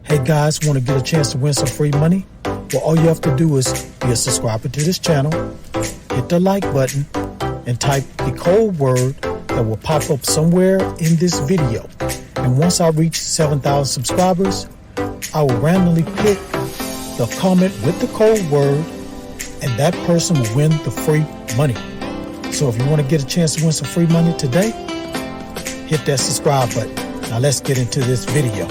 Hey guys, want to get a chance to win some free money? Well, all you have to do is be a subscriber to this channel, hit the like button, and type the code word that will pop up somewhere in this video. And once I reach 7,000 subscribers, I will randomly pick the comment with the code word, and that person will win the free money. So if you want to get a chance to win some free money today, hit that subscribe button. Now let's get into this video.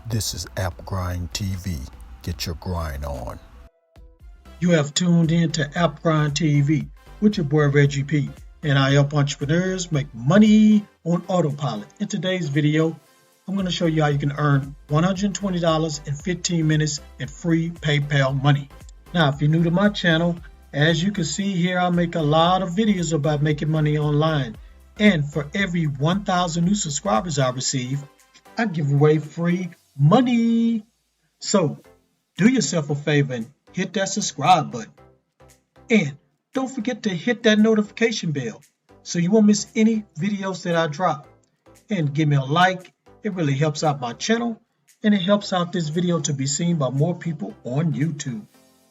This is App Grind TV. Get your grind on. You have tuned in to App Grind TV with your boy Reggie P, and I help entrepreneurs make money on autopilot. In today's video, I'm going to show you how you can earn $120 in 15 minutes in free PayPal money. Now, if you're new to my channel, as you can see here, I make a lot of videos about making money online. And for every 1,000 new subscribers I receive, I give away free money. So do yourself a favor and hit that subscribe button. And don't forget to hit that notification bell so you won't miss any videos that I drop. And give me a like. It really helps out my channel, and it helps out this video to be seen by more people on YouTube.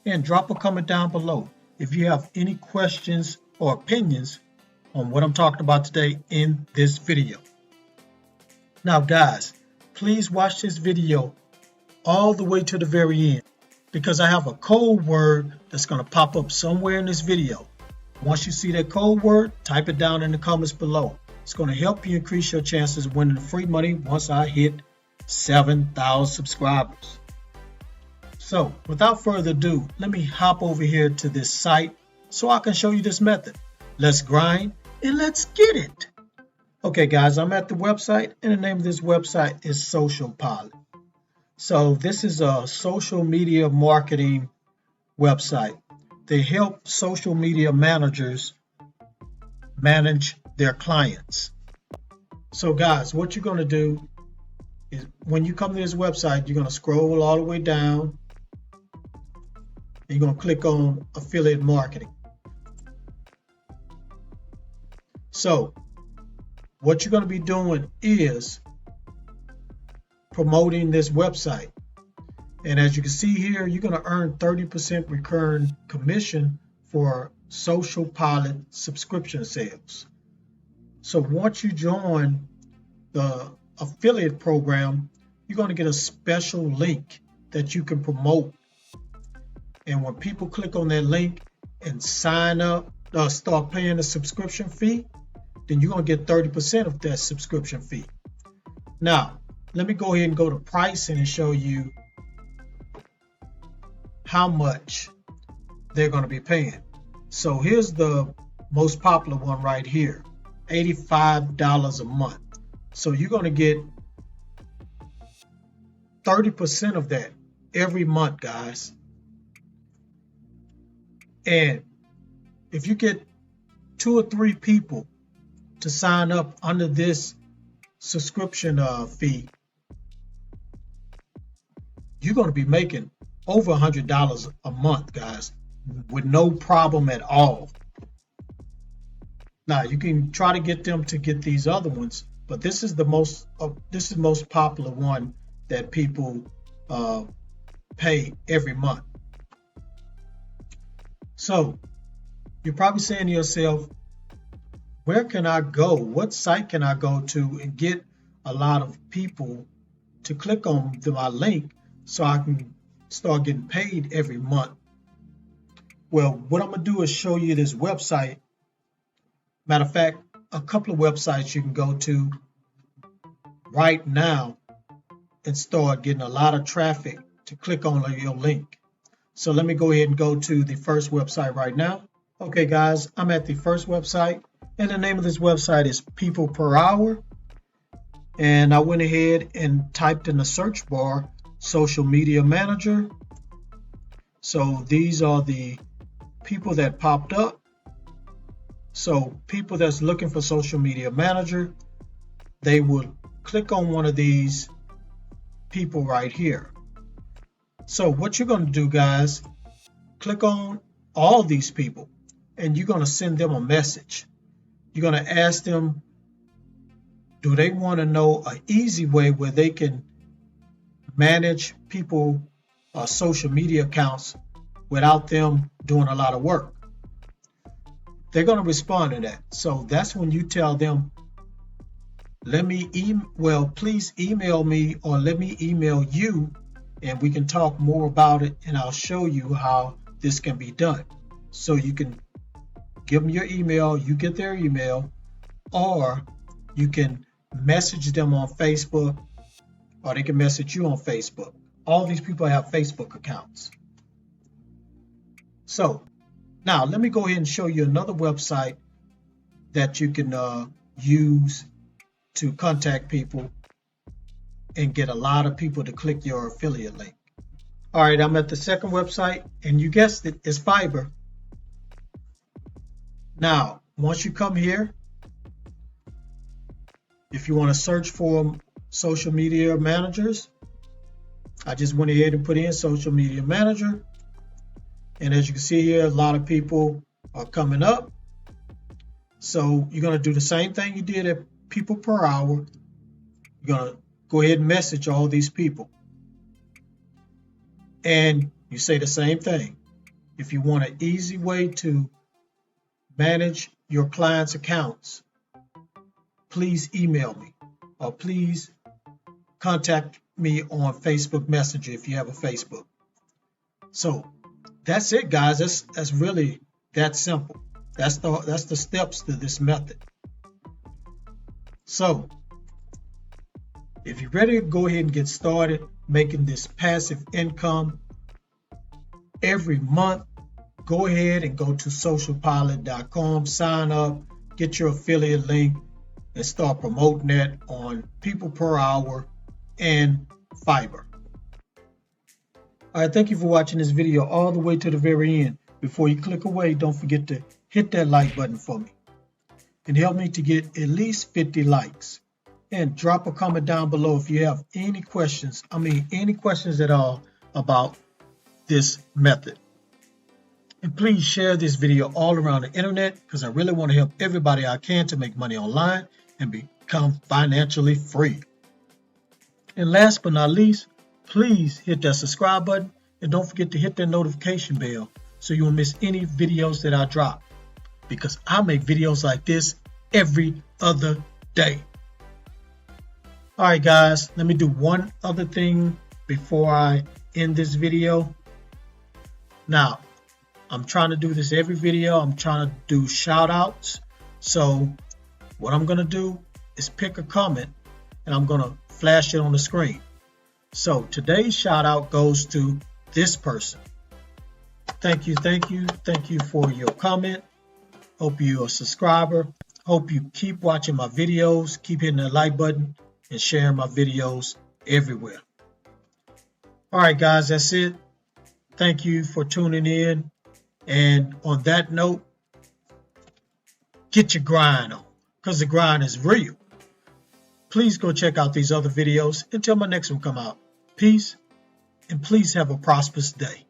And drop a comment down below if you have any questions or opinions on what I'm talking about today in this video. Now guys, please watch this video all the way to the very end, because I have a code word that's going to pop up somewhere in this video. Once you see that code word, type it down in the comments below. It's going to help you increase your chances of winning free money once I hit 7,000 subscribers. So without further ado, let me hop over here to this site so I can show you this method. Let's grind and let's get it. Okay guys, I'm at the website, and the name of this website is Social Pilot. So this is a social media marketing website. They help social media managers manage their clients. So guys, what you're going to do is when you come to this website, you're going to scroll all the way down. You're going to click on affiliate marketing. So what you're going to be doing is promoting this website. And as you can see here, you're going to earn 30% recurring commission for Social Pilot subscription sales. So once you join the affiliate program, you're going to get a special link that you can promote. And when people click on that link and sign up, start paying the subscription fee, then you're going to get 30% of that subscription fee. Now, let me go ahead and go to pricing and show you how much they're going to be paying. So here's the most popular one right here, $85 a month. So you're going to get 30% of that every month, guys. And if you get 2 or 3 people to sign up under this subscription fee, you're going to be making over $100 a month, guys, with no problem at all. Now you can try to get them to get these other ones, but this is the most popular one that people pay every month. So you're probably saying to yourself, where can I go? What site can I go to and get a lot of people to click on my link so I can start getting paid every month? Well, what I'm going to do is show you this website. Matter of fact, a couple of websites you can go to right now and start getting a lot of traffic to click on your link. So let me go ahead and go to the first website right now. Okay guys, I'm at the first website, and the name of this website is People Per Hour. And I went ahead and typed in the search bar social media manager. So these are the people that popped up. So people that's looking for social media manager, they would click on one of these people right here. So what you're going to do, guys, click on all these people. and you're going to send them a message. You're going to ask them, do they want to know an easy way where they can manage people social media accounts without them doing a lot of work? They're going to respond to that. So that's when you tell them, please email me, or let me email you, and we can talk more about it, and I'll show you how this can be done. So you can give them your email, you get their email, or you can message them on Facebook, or they can message you on Facebook. All these people have Facebook accounts. So now let me go ahead and show you another website that you can use to contact people and get a lot of people to click your affiliate link. All right, I'm at the second website, and you guessed it, it's Fiverr. Now, once you come here, if you want to search for social media managers, I just went ahead and put in social media manager. And as you can see here, a lot of people are coming up. So you're going to do the same thing you did at people per hour. You're going to go ahead and message all these people. And you say the same thing. If you want an easy way to manage your clients' accounts, please email me, or please contact me on Facebook Messenger if you have a Facebook. So that's it, guys. That's really that simple. That's the steps to this method. So if you're ready to go ahead and get started making this passive income every month, go ahead and go to socialpilot.com, sign up, get your affiliate link, and start promoting that on people per hour and Fiverr. All right, thank you for watching this video all the way to the very end. Before you click away, don't forget to hit that like button for me and help me to get at least 50 likes. And drop a comment down below if you have any questions, any questions at all about this method. And please share this video all around the internet, because I really want to help everybody I can to make money online and become financially free. And last but not least, please hit that subscribe button, and don't forget to hit that notification bell so you won't miss any videos that I drop, because I make videos like this every other day. All right, guys, let me do one other thing before I end this video. Now, I'm trying to do this every video. I'm trying to do shout outs. So what I'm going to do is pick a comment, and I'm going to flash it on the screen. So today's shout out goes to this person. Thank you for your comment. Hope you're a subscriber. Hope you keep watching my videos, keep hitting the like button, and sharing my videos everywhere. All right, guys, that's it. Thank you for tuning in. And on that note, get your grind on, because the grind is real. Please go check out these other videos until my next one come out. Peace, and please have a prosperous day.